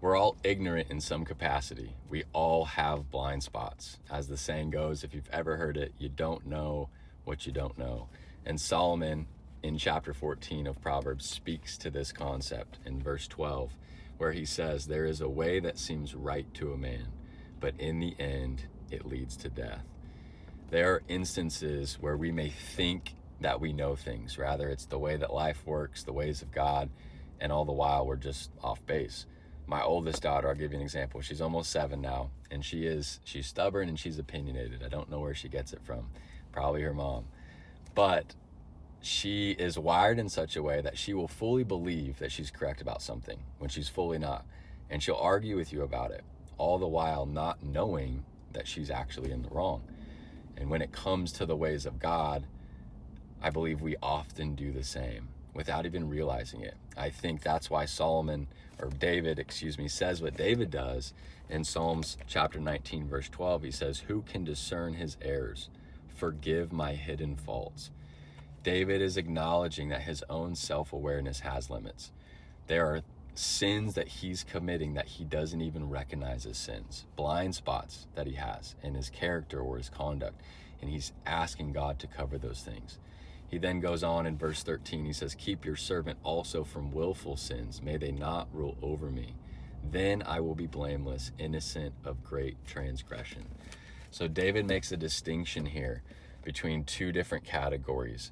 We're all ignorant in some capacity. We all have blind spots. As the saying goes, if you've ever heard it, you don't know what you don't know. And Solomon in chapter 14 of Proverbs speaks to this concept in verse 12, where he says, "There is a way that seems right to a man, but in the end it leads to death." There are instances where we may think that we know things. Rather, it's the way that life works, the ways of God, and all the while we're just off base. My oldest daughter, I'll give you an example. She's almost 7 now, and she's stubborn and she's opinionated. I don't know where she gets it from. Probably her mom. But she is wired in such a way that she will fully believe that she's correct about something when she's fully not. And she'll argue with you about it, all the while not knowing that she's actually in the wrong. And when it comes to the ways of God, I believe we often do the same without even realizing it. I think that's why David says what David does in Psalms chapter 19, verse 12. He says, "Who can discern his errors? Forgive my hidden faults." David is acknowledging that his own self-awareness has limits. There are sins that he's committing that he doesn't even recognize as sins, blind spots that he has in his character or his conduct, and he's asking God to cover those things. He then goes on in verse 13, he says, "Keep your servant also from willful sins. May they not rule over me. Then I will be blameless, innocent of great transgression." So David makes a distinction here between two different categories.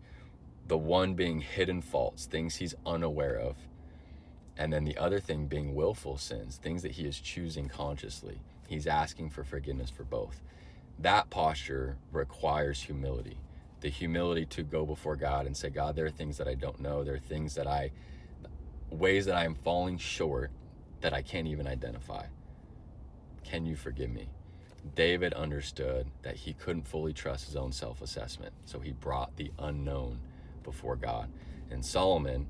The one being hidden faults, things he's unaware of. And then the other thing being willful sins, things that he is choosing consciously. He's asking for forgiveness for both. That posture requires humility. The humility to go before God and say, "God, there are things that I don't know. There are things ways that I am falling short that I can't even identify. Can you forgive me?" David understood that he couldn't fully trust his own self-assessment, so he brought the unknown before God. And Solomon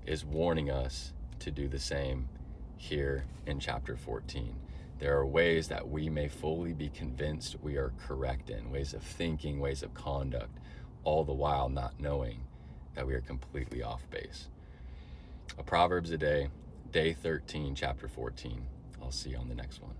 is warning us to do the same here in chapter 14. There are ways that we may fully be convinced we are correct in, ways of thinking, ways of conduct, all the while not knowing that we are completely off base. A Proverbs a day, day 13, chapter 14. I'll see you on the next one.